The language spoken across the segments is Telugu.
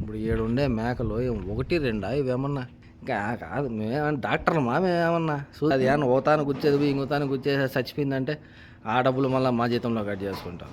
ఇప్పుడు 7 ఉండే మేకలు ఒకటి రెండా ఇవేమన్నా? ఇంకా కాదు మేమేమన్నా డాక్టర్లమా మేమేమన్నా? అది ఏమన్నా ఓతాను గుచ్చేది పోయి ఇంకోతాను గుచ్చేసి చచ్చిపోయిందంటే ఆ డబ్బులు మళ్ళీ మా జీతంలో కట్ చేసుకుంటాం.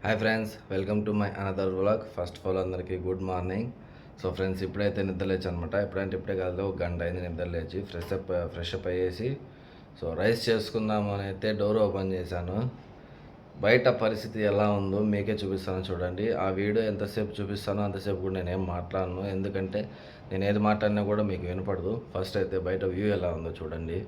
Hi friends, welcome to my another vlog. First of all అందరికీ గుడ్ మార్నింగ్. సో ఫ్రెండ్స్, ఇప్పుడైతే నిద్రలేచి అనమాట. ఎప్పుడంటే ఇప్పుడే కాదు, ఒక గంట అయింది నిద్రలేచి ఫ్రెష్ అప్ అయ్యేసి సో రైస్ చేసుకుందాము అని అయితే డోర్ ఓపెన్ చేశాను. బయట పరిస్థితి ఎలా ఉందో మీకే చూపిస్తాను చూడండి. ఆ వీడియో ఎంతసేపు చూపిస్తానో అంతసేపు కూడా నేనేం మాట్లాడను, ఎందుకంటే నేను ఏది మాట్లాడినా కూడా మీకు వినపడదు. ఫస్ట్ అయితే బయట వ్యూ ఎలా ఉందో చూడండి.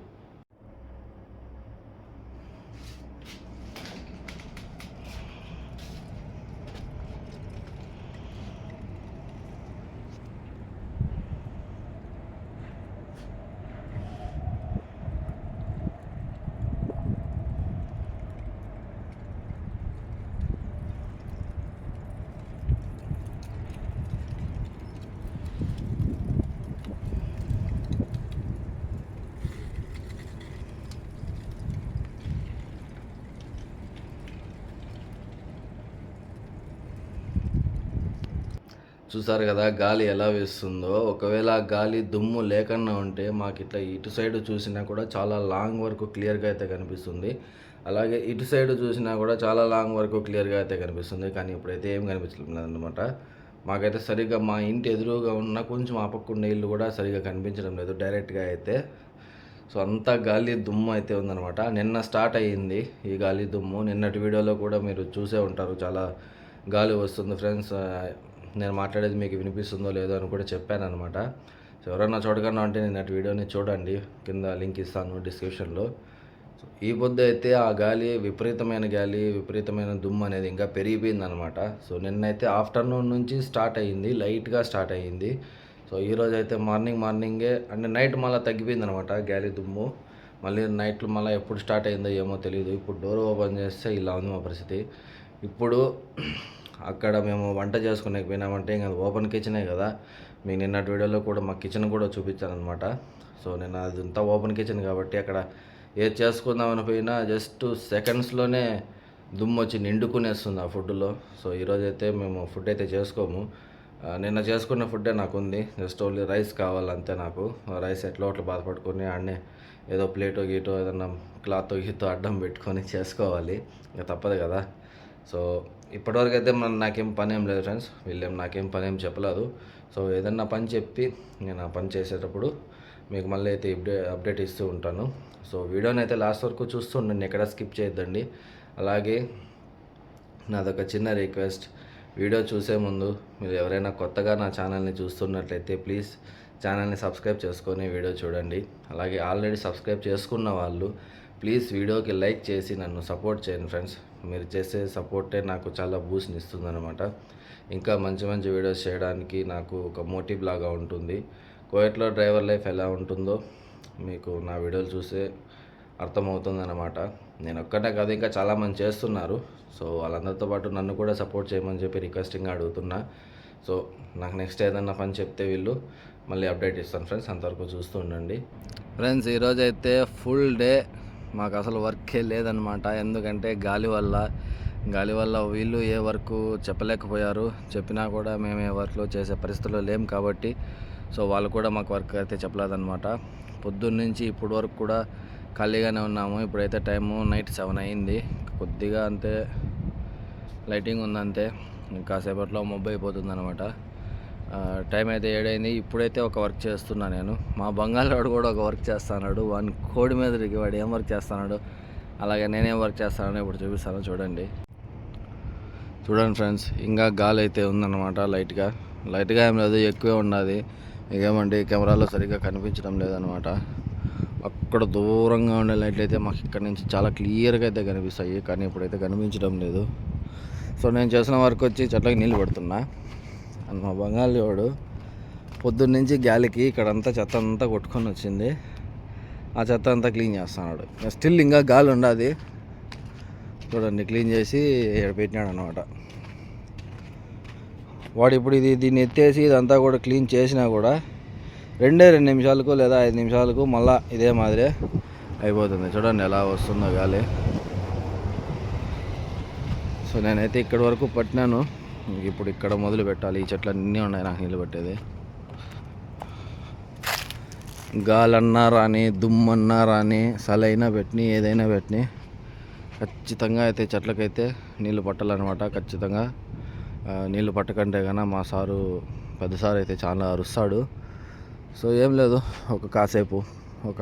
చూసారు కదా గాలి ఎలా వేస్తుందో. ఒకవేళ గాలి దుమ్ము లేకుండా ఉంటే మాకు ఇట్లా ఇటు సైడ్ చూసినా కూడా చాలా లాంగ్ వరకు క్లియర్గా అయితే కనిపిస్తుంది. అలాగే ఇటు సైడ్ చూసినా కూడా చాలా లాంగ్ వరకు క్లియర్గా అయితే కనిపిస్తుంది. కానీ ఇప్పుడైతే ఏం కనిపించలేదు అనమాట. మాకైతే సరిగ్గా మా ఇంటి ఎదురుగా ఉన్న కొంచెం ఆపకుండా ఇల్లు కూడా సరిగ్గా కనిపించడం లేదు డైరెక్ట్గా అయితే. సో అంతా గాలి దుమ్ము అయితే ఉందన్నమాట. నిన్న స్టార్ట్ అయ్యింది ఈ గాలి దుమ్ము. నిన్నటి వీడియోలో కూడా మీరు చూసే ఉంటారు, చాలా గాలి వస్తుంది ఫ్రెండ్స్. నేను మాట్లాడేది మీకు వినిపిస్తుందో లేదో అని కూడా చెప్పాను అనమాట. సో ఎవరన్నా చూడకన్నా అంటే నేను అటు వీడియోని చూడండి, కింద లింక్ ఇస్తాను డిస్క్రిప్షన్లో. సో ఈ పొద్దు అయితే ఆ గాలి విపరీతమైన దుమ్ము అనేది ఇంకా పెరిగిపోయింది అనమాట. సో నిన్నైతే ఆఫ్టర్నూన్ నుంచి స్టార్ట్ అయ్యింది, లైట్గా స్టార్ట్ అయ్యింది. సో ఈరోజు అయితే మార్నింగే అంటే నైట్ మళ్ళీ తగ్గిపోయింది అనమాట గాలి దుమ్ము. మళ్ళీ నైట్లు మళ్ళీ ఎప్పుడు స్టార్ట్ అయిందో ఏమో తెలియదు. ఇప్పుడు డోర్ ఓపెన్ చేస్తే ఇలా ఉంది మా పరిస్థితి. ఇప్పుడు అక్కడ మేము వంట చేసుకునేకి పోయినామంటే ఇంకా ఓపెన్ కిచెనే కదా. మీకు నిన్నటి వీడియోలో కూడా మా కిచెన్ కూడా చూపించాను అనమాట. సో నేను అదంతా ఓపెన్ కిచెన్ కాబట్టి అక్కడ ఏది చేసుకుందామని పోయినా జస్ట్ సెకండ్స్లోనే దుమ్ము వచ్చి నిండుకునేస్తుంది ఆ ఫుడ్లో. సో ఈరోజు అయితే మేము ఫుడ్ అయితే చేసుకోము. నిన్న చేసుకున్న ఫుడ్డే నాకు ఉంది, జస్ట్ ఓన్లీ రైస్ కావాలంతే. నాకు రైస్ ఎట్లా బాధపడుకొని ఆడనే ఏదో ప్లేటో గీటో ఏదన్నా క్లాత్ గీతో అడ్డం పెట్టుకొని చేసుకోవాలి, ఇంకా తప్పదు కదా. సో ఇప్పటివరకు అయితే నాకేం పని ఏం లేదు ఫ్రెండ్స్, వీళ్ళేం నాకేం పని ఏం చెప్పలేదు. సో ఏదన్నా పని చెప్పి నేను ఆ పని చేసేటప్పుడు మీకు మళ్ళీ అయితే అప్డేట్ ఇస్తూ ఉంటాను. సో వీడియోని అయితే లాస్ట్ వరకు చూస్తూ ఉండండి, ఎక్కడ స్కిప్ చేయొద్దండి. అలాగే నాదొక చిన్న రిక్వెస్ట్, వీడియో చూసే ముందు మీరు ఎవరైనా కొత్తగా నా ఛానల్ని చూస్తున్నట్లయితే ప్లీజ్ ఛానల్ని సబ్స్క్రైబ్ చేసుకొని వీడియో చూడండి. అలాగే ఆల్రెడీ సబ్స్క్రైబ్ చేసుకున్న వాళ్ళు ప్లీజ్ వీడియోకి లైక్ చేసి నన్ను సపోర్ట్ చేయండి ఫ్రెండ్స్. మీరు చేసే సపోర్టే నాకు చాలా బూస్ట్ని ఇస్తుంది అనమాట. ఇంకా మంచి వీడియోస్ చేయడానికి నాకు ఒక మోటివ్ లాగా ఉంటుంది. కోయట్లో డ్రైవర్ లైఫ్ ఎలా ఉంటుందో మీకు నా వీడియోలు చూసే అర్థమవుతుందన్నమాట. నేను ఒక్కటే కాదు, ఇంకా చాలామంది చేస్తున్నారు. సో వాళ్ళందరితో పాటు నన్ను కూడా సపోర్ట్ చేయమని చెప్పి రిక్వెస్టింగ్గా అడుగుతున్నా. సో నాకు నెక్స్ట్ ఏదన్నా పని చెప్తే వీళ్ళు మళ్ళీ అప్డేట్ ఇస్తాను ఫ్రెండ్స్, అంతవరకు చూస్తూ ఉండండి. ఫ్రెండ్స్ ఈరోజు అయితే ఫుల్ డే మాకు అసలు వర్కే లేదనమాట. ఎందుకంటే గాలి వల్ల వీళ్ళు ఏ వర్క్ చెప్పలేకపోయారు. చెప్పినా కూడా మేము ఏ వర్క్లో చేసే పరిస్థితుల్లో లేం కాబట్టి సో వాళ్ళు కూడా మాకు వర్క్ అయితే చెప్పలేదన్నమాట. పొద్దున్న నుంచి ఇప్పుడు వరకు కూడా ఖాళీగానే ఉన్నాము. ఇప్పుడైతే టైము నైట్ 7 అయింది. కొద్దిగా అంతే లైటింగ్ ఉందంతే, కాసేపట్లో మబ్బు అయిపోతుంది అనమాట. టైం అయితే 7 అయింది. ఇప్పుడైతే ఒక వర్క్ చేస్తున్నా నేను. మా బంగాళవాడు కూడా ఒక వర్క్ చేస్తున్నాడు. వాని కోడి మీద వాడు ఏం వర్క్ చేస్తున్నాడు, అలాగే నేనేం వర్క్ చేస్తానో ఇప్పుడు చూపిస్తాను చూడండి ఫ్రెండ్స్. ఇంకా గాలి అయితే ఉందన్నమాట, లైట్గా ఏం లేదు, ఎక్కువే ఉన్నది. ఏమండి కెమెరాలో సరిగ్గా కనిపించడం లేదనమాట. అక్కడ దూరంగా ఉండే లైట్లు అయితే మాకు ఇక్కడ నుంచి చాలా క్లియర్గా అయితే కనిపిస్తాయి, కానీ ఇప్పుడైతే కనిపించడం లేదు. సో నేను చేసిన వర్క్ వచ్చి చెట్లకి నీళ్ళు పెడుతున్నా. మా బంగాళవాడు పొద్దున్న నుంచి గాలికి ఇక్కడంతా చెత్త అంతా కొట్టుకొని వచ్చింది. ఆ చెత్త అంతా క్లీన్ చేస్తున్నాడు. స్టిల్ ఇంకా గాలి ఉండదు చూడండి, క్లీన్ చేసి పెట్టినాడు అనమాట. వాడు ఇప్పుడు దీన్ని ఎత్తేసి ఇదంతా కూడా క్లీన్ చేసినా కూడా 2 నిమిషాలకు లేదా 5 నిమిషాలకు మళ్ళీ ఇదే మాదిరే అయిపోతుంది. చూడండి ఎలా వస్తుందో గాలి. సో నేనైతే ఇక్కడి వరకు పట్టినాను. ఇప్పుడు ఇక్కడ మొదలు పెట్టాలి. ఈ చెట్లు అన్నీ ఉన్నాయి నాకు నీళ్ళు పట్టేది. గాలన్నా రాని, దుమ్మన్నా రాని, సలైనా పెట్టిని, ఏదైనా పెట్టిని ఖచ్చితంగా అయితే చెట్లకైతే నీళ్ళు పట్టాలన్నమాట. ఖచ్చితంగా నీళ్ళు పట్టకంటే కన్నా మా సారు, పెద్ద సారు అయితే చాలా అరుస్తాడు. సో ఏం లేదు, కాసేపు ఒక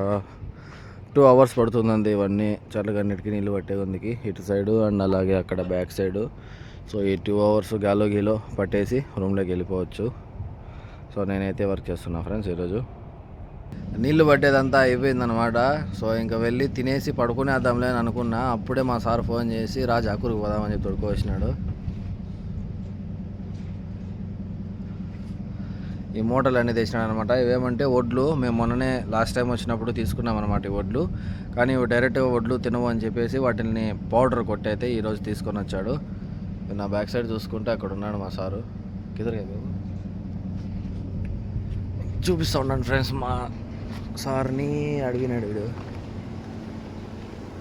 2 hours పడుతుందండి ఇవన్నీ చెట్లకన్నిటికీ నీళ్ళు పట్టేందుకు, ఇటు సైడు అండ్ అలాగే అక్కడ బ్యాక్ సైడు. సో ఈ 2 hours గాలో గీలో పట్టేసి రూమ్లోకి వెళ్ళిపోవచ్చు. సో నేనైతే వర్క్ చేస్తున్నా ఫ్రెండ్స్ ఈరోజు. నీళ్ళు పట్టేదంతా అయిపోయిందనమాట. సో ఇంకా వెళ్ళి తినేసి పడుకునేద్దాంలే అని అనుకున్నా. అప్పుడే మా సార్ ఫోన్ చేసి రాజాకూరుకు పోదామని చెప్పి తొడుకొచ్చినాడు. ఈ మూటలు అన్నీ తెచ్చినాడు అనమాట. ఇవేమంటే వడ్లు. మేము మొన్ననే లాస్ట్ టైం వచ్చినప్పుడు తీసుకున్నాం అనమాట ఈ వడ్లు. కానీ ఇవి డైరెక్ట్గా వడ్లు తినవు అని చెప్పేసి వాటిని పౌడర్ కొట్టి అయితే ఈరోజు తీసుకొని వచ్చాడు. నా బ్యాక్ సైడ్ చూసుకుంటే అక్కడ ఉన్నాడు మా సారు. కిదరగా చూపిస్తూ ఉన్నాను ఫ్రెండ్స్. మా సార్ని అడిగినాడు వీడు,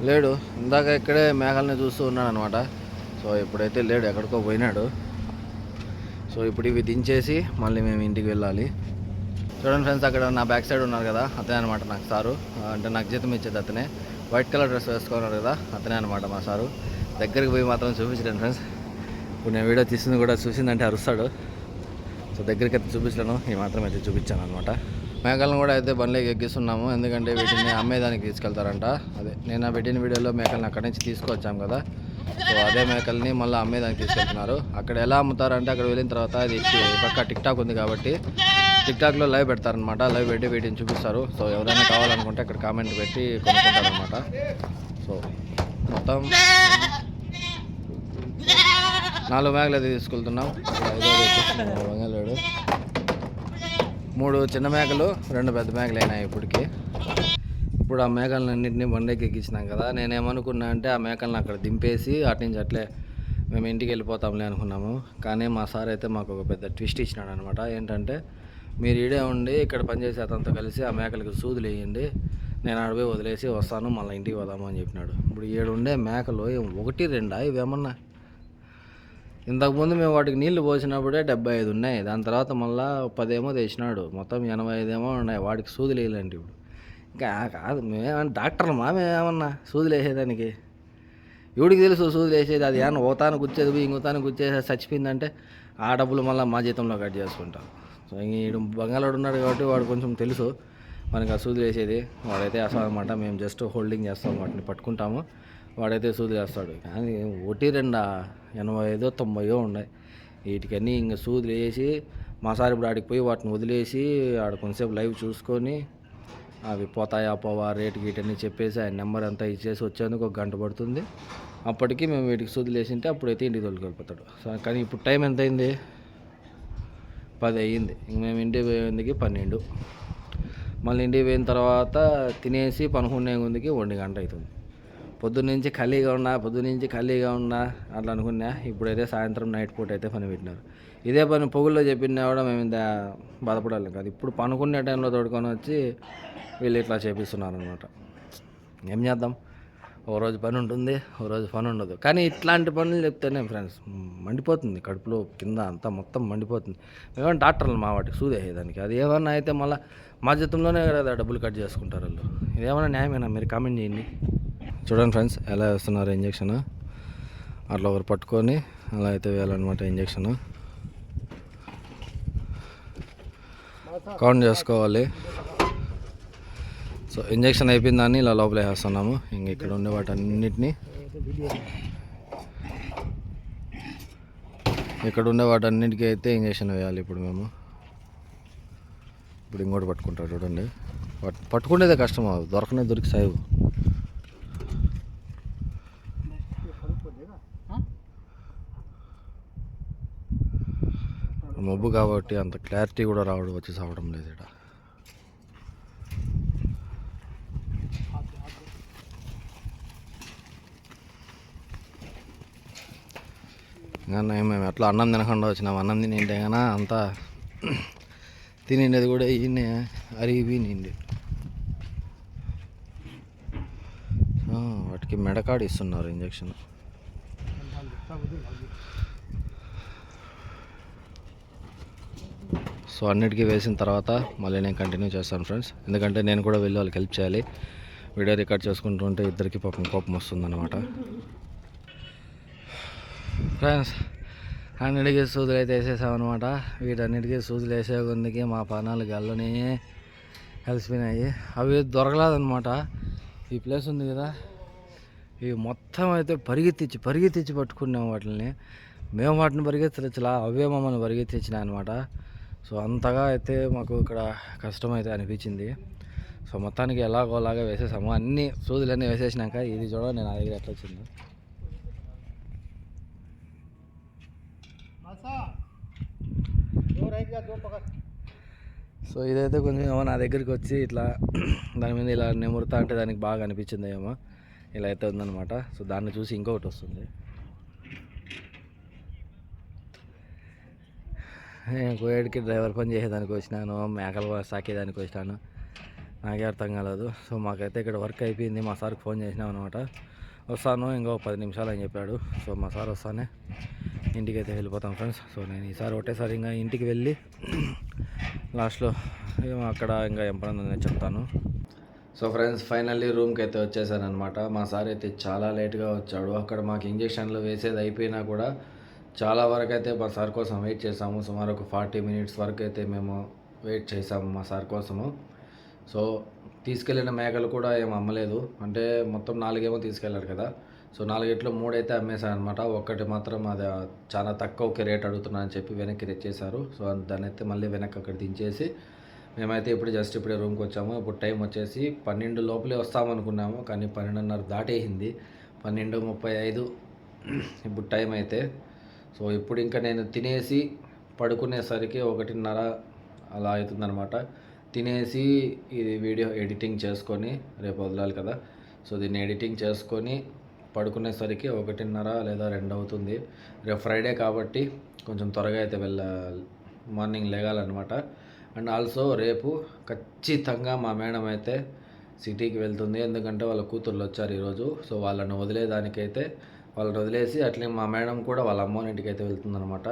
లేడు. ఇందాక ఇక్కడే మేఘాలని చూస్తూ ఉన్నాడు అనమాట. సో ఇప్పుడైతే లేడు, ఎక్కడికో పోయినాడు. సో ఇప్పుడు ఇవి దించేసి మళ్ళీ మేము ఇంటికి వెళ్ళాలి. చూడండి ఫ్రెండ్స్, అక్కడ నా బ్యాక్ సైడ్ ఉన్నారు కదా, అతనే అనమాట నాకు సారు. అంటే నాకు జీతం ఇచ్చేది అతనే. వైట్ కలర్ డ్రెస్ వేసుకున్నారు కదా, అతనే అనమాట మా సారు. దగ్గరికి పోయి మాత్రం చూపించలేను ఫ్రెండ్స్. ఇప్పుడు నేను వీడియో తీసింది కూడా చూసిందంటే అరుస్తాడు. సో దగ్గరికి అయితే చూపించలేను, ఈ మాత్రం అయితే చూపించాను అనమాట. మేకలను కూడా అయితే బండ్లోకి ఎక్కిస్తున్నాము, ఎందుకంటే వీటిని అమ్మేదానికి తీసుకెళ్తారంట. అదే నేను పెట్టిన వీడియోలో మేకలను అక్కడి నుంచి తీసుకొచ్చాం కదా, సో అదే మేకల్ని మళ్ళీ అమ్మేదానికి తీసుకెళ్తున్నారు. అక్కడ ఎలా అమ్ముతారంటే అక్కడ వెళ్ళిన తర్వాత అది పక్క టిక్టాక్ ఉంది కాబట్టి టిక్టాక్లో లైవ్ పెడతారనమాట. లైవ్ పెట్టి వీటిని చూపిస్తారు. సో ఎవరైనా కావాలనుకుంటే అక్కడ కామెంట్ పెట్టి కొనుక్కుంటారనమాట. సో మొత్తం 4 మేకలు అయితే తీసుకెళ్తున్నాం. 5 మేకలు, 3 చిన్న మేకలు, 2 పెద్ద మేకలు అయినాయి ఇప్పటికి. ఇప్పుడు ఆ మేకలన్నింటినీ బండికి ఎక్కించినాం కదా. నేనేమనుకున్నా అంటే ఆ మేకలను అక్కడ దింపేసి అటు నుంచి అట్లే మేము ఇంటికి వెళ్ళిపోతాంలే అనుకున్నాము. కానీ మా సార్ అయితే మాకు ఒక పెద్ద ట్విస్ట్ ఇచ్చినాడు అనమాట. ఏంటంటే, మీరు ఈడే ఉండి ఇక్కడ పనిచేసే అతనితో కలిసి ఆ మేకలకు సూదులు వేయండి, నేను అడిపోయి వదిలేసి వస్తాను, మళ్ళీ ఇంటికి పోదాము అని చెప్పినాడు. ఇప్పుడు 7 ఉండే మేకలు 1, 2 ఇవేమన్నా. ఇంతకుముందు మేము వాటికి నీళ్లు పోసినప్పుడే 75 ఉన్నాయి. దాని తర్వాత మళ్ళీ 10 ఏమో తెచ్చినాడు. మొత్తం 85 ఏమో ఉన్నాయి. వాటికి సూదులు వేయాలంటే ఇప్పుడు ఇంకా కాదు, మేమేమన్నా డాక్టర్లు మేమేమన్నా సూదులు వేసేదానికి? ఎవడికి తెలుసు సూదులు వేసేది? అది ఏమన్నా ఓతాను గుచ్చేది, ఇంకోతాను గుచ్చేసి చచ్చిపోయిందంటే ఆ డబ్బులు మళ్ళీ మా జీతంలో కట్ చేసుకుంటాం. సో ఇంక బంగాళాడు ఉన్నాడు కాబట్టి వాడు కొంచెం తెలుసు మనకి ఆ సూదులు వేసేది. వాడైతే అసలు అనమాట, మేము జస్ట్ హోల్డింగ్ చేస్తాం, వాటిని పట్టుకుంటాము, వాడైతే సూదులు వేస్తాడు. కానీ 1, 2 85, 90 ఉన్నాయి. వీటికన్నీ ఇంకా సూదులు వేసి మా సార్ ఇప్పుడు ఆడికి పోయి వాటిని వదిలేసి ఆడ కొంతసేపు లైవ్ చూసుకొని అవి పోతాయా పోవా రేటు గీటని చెప్పేసి ఆయన నెంబర్ అంతా ఇచ్చేసి వచ్చేందుకు 1 గంట పడుతుంది. అప్పటికి మేము వీటికి సూదులు వేసింటే అప్పుడైతే ఇంటికి తోలుకెళ్ళిపోతాడు. కానీ ఇప్పుడు టైం ఎంత అయింది? 10 అయ్యింది. ఇంక మేము ఇంటికి పోయేందుకు 12. మళ్ళీ ఇంటికి పోయిన తర్వాత తినేసి పనుకునే ముందుకి 1 గంట అవుతుంది. పొద్దున్నుంచి ఖాళీగా ఉన్నా అట్లా అనుకున్నా. ఇప్పుడైతే సాయంత్రం నైట్ పూట అయితే పని పెట్టినారు. ఇదే పని పొగుల్లో చెప్పినా కూడా మేము ఇంత బాధపడాలి కాదు. ఇప్పుడు పనుకునే టైంలో తోడుకొని వచ్చి వీళ్ళు ఇట్లా చేపిస్తున్నారు అనమాట. ఏం చేద్దాం, ఓ రోజు పని ఉంటుంది, ఓ రోజు పని ఉండదు. కానీ ఇట్లాంటి పనులు చెప్తేనే ఫ్రెండ్స్ మండిపోతుంది, కడుపులో కింద అంతా మొత్తం మండిపోతుంది. మేమేమన్నా డాక్టర్లు మా వాటికి సూదేసేదానికి? అది ఏమన్నా అయితే మళ్ళీ మా జీతంలోనే కదా డబ్బులు కట్ చేసుకుంటారు వాళ్ళు. ఇదేమన్నా న్యాయమేనా? మీరు కామెంట్ చేయండి. చూడండి ఫ్రెండ్స్ ఎలా వేస్తున్నారు ఇంజక్షన్. అట్లా ఒకరు పట్టుకొని అలా అయితే వేయాలన్నమాట ఇంజక్షన్. కౌంట్ చేసుకోవాలి. సో ఇంజక్షన్ అయిపోయిందాన్ని ఇలా లోపల వేస్తున్నాము. ఇంక ఇక్కడ ఉండే వాటన్నిటిని అయితే ఇంజక్షన్ వేయాలి. ఇప్పుడు మేము ఇంకోటి పట్టుకుంటారు చూడండి. పట్టుకునేదే కష్టం, దొరికి సాగు. మబ్బు కాబట్టి అంత క్లారిటీ కూడా వచ్చి సావడం లేదు ఇక్కడ. కానీ మేము ఎట్లా అన్నం తినకుండా వచ్చినాం. అన్నం తినింటే కానీ అంతా తినిండేది కూడా ఈయనే అరిగి నిండి. వాటికి మెడకాడు ఇస్తున్నారు ఇంజక్షన్. సో అన్నిటికీ వేసిన తర్వాత మళ్ళీ నేను కంటిన్యూ చేస్తాను ఫ్రెండ్స్, ఎందుకంటే నేను కూడా వెళ్ళి వాళ్ళకి హెల్ప్ చేయాలి. వీడియో రికార్డ్ చేసుకుంటుంటే ఇద్దరికి కోపం వస్తుందన్నమాట. ఫ్రెండ్స్ అన్నిటికీ సూదులు అయితే వేసేసామన్నమాట. వీటన్నిటికీ సూదులు వేసే కొందికి మా పానాలు గల్లనే కలిసిపోయినాయి. అవి దొరకలేదన్నమాట. ఈ ప్లేస్ ఉంది కదా, ఇవి మొత్తం అయితే పరిగెత్తించి పట్టుకున్నాం వాటిని. మేము వాటిని పరిగెత్తలా, అవే మమ్మల్ని పరిగెత్తించినాయి అనమాట. సో అంతగా అయితే మాకు ఇక్కడ కష్టం అయితే అనిపించింది. సో మొత్తానికి ఎలాగోలాగా వేసేసాము. అన్ని సూదులన్నీ వేసేసినాక ఇది చూడ నేను నా దగ్గర ఎట్లా వచ్చింది. సో ఇదైతే కొంచెం ఏమో నా దగ్గరికి వచ్చి ఇట్లా దాని మీద ఇలా నెమురుతా అంటే దానికి బాగా అనిపించింది ఏమో, ఇలా అయితే ఉందన్నమాట. సో దాన్ని చూసి ఇంకొకటి వస్తుంది. నేను కోయేడికి డ్రైవర్ పని చేసేదానికి వచ్చినాను, మేకలు సాకేదానికి వచ్చినాను, నాకే అర్థం కాలేదు. సో మాకైతే ఇక్కడ వర్క్ అయిపోయింది. మా సార్కి ఫోన్ చేసినాం అనమాట. వస్తాను ఇంకో 10 నిమిషాలు అని చెప్పాడు. సో మా సార్ వస్తానే ఇంటికి అయితే వెళ్ళిపోతాం ఫ్రెండ్స్. సో నేను ఈసారి ఒకటేసారి ఇంకా ఇంటికి వెళ్ళి లాస్ట్లో అక్కడ ఇంకా ఏం పని ఉందని చెప్తాను. సో ఫ్రెండ్స్ ఫైనల్లీ రూమ్కి అయితే వచ్చేసాను అనమాట. మా సార్ అయితే చాలా లేట్గా వచ్చాడు. అక్కడ మాకు ఇంజక్షన్లు వేసేది అయిపోయినా కూడా చాలా వరకు అయితే మా సార్ కోసం వెయిట్ చేసాము. సుమారు ఒక 40 మినిట్స్ వరకు అయితే మేము వెయిట్ చేసాము మా సార్ కోసము. సో తీసుకెళ్ళిన మేకలు కూడా ఏం అమ్మలేదు, అంటే మొత్తం 4 ఏమో తీసుకెళ్ళారు కదా. సో 4 3 అయితే అమ్మేశాను అనమాట. ఒక్కటి మాత్రం అది చాలా తక్కువకి రేట్ అడుగుతున్నా అని చెప్పి వెనక్కి తెచ్చేశారు. సో దాన్ని అయితే మళ్ళీ వెనక్కి అక్కడ దించేసి మేమైతే ఇప్పుడే రూమ్కి వచ్చాము. ఇప్పుడు టైం వచ్చేసి 12 లోపలే వస్తామనుకున్నాము, కానీ 12:30 దాటేసింది. 12:35 ఇప్పుడు టైం అయితే. సో ఇప్పుడు ఇంకా నేను తినేసి పడుకునేసరికి 1:30 అలా అవుతుందన్నమాట. తినేసి ఇది వీడియో ఎడిటింగ్ చేసుకొని రేపు వదలాలి కదా. సో దీన్ని ఎడిటింగ్ చేసుకొని పడుకునేసరికి 1:30 లేదా 2 అవుతుంది. రేపు ఫ్రైడే కాబట్టి కొంచెం త్వరగా అయితే మార్నింగ్ లేగాలన్నమాట. అండ్ ఆల్సో రేపు ఖచ్చితంగా మా మేడం అయితే సిటీకి వెళ్తుంది, ఎందుకంటే వాళ్ళ కూతుర్లు వచ్చారు ఈరోజు. సో వాళ్ళని వదిలేసి అట్లే మా మేడం కూడా వాళ్ళ అమ్మోని ఇంటికి అయితే వెళ్తుందన్నమాట.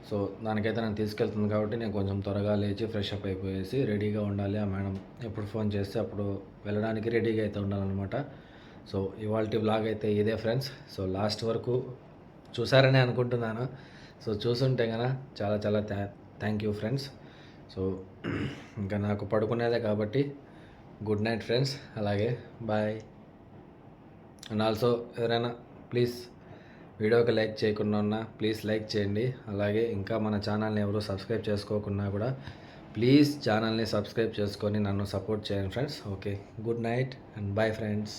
సో దానికైతే నన్ను తీసుకెళ్తుంది కాబట్టి నేను కొంచెం త్వరగా లేచి ఫ్రెష్ అప్ అయిపోయేసి రెడీగా ఉండాలి. ఆ మేడం ఎప్పుడు ఫోన్ చేస్తే అప్పుడు వెళ్ళడానికి రెడీగా అయితే ఉండాలన్నమాట. సో ఇవాల్టి వ్లాగ్ అయితే ఇదే ఫ్రెండ్స్. సో లాస్ట్ వరకు చూసారని అనుకుంటున్నాను. సో చూసుంటే కనుక చాలా థ్యాంక్ యూ ఫ్రెండ్స్. సో ఇంకా నాకు పడుకునేదే కాబట్టి గుడ్ నైట్ ఫ్రెండ్స్, అలాగే బాయ్. అండ్ ఆల్సో ఎవరైనా ప్లీజ్ వీడియోకి లైక్ చేయకుండా ఉన్నా ప్లీజ్ లైక్ చేయండి. అలాగే ఇంకా మన ఛానల్ని ఎవరు సబ్స్క్రైబ్ చేసుకోకున్నా కూడా ప్లీజ్ ఛానల్ని సబ్స్క్రైబ్ చేసుకొని నన్ను సపోర్ట్ చేయండి friends. Okay, good night and bye friends.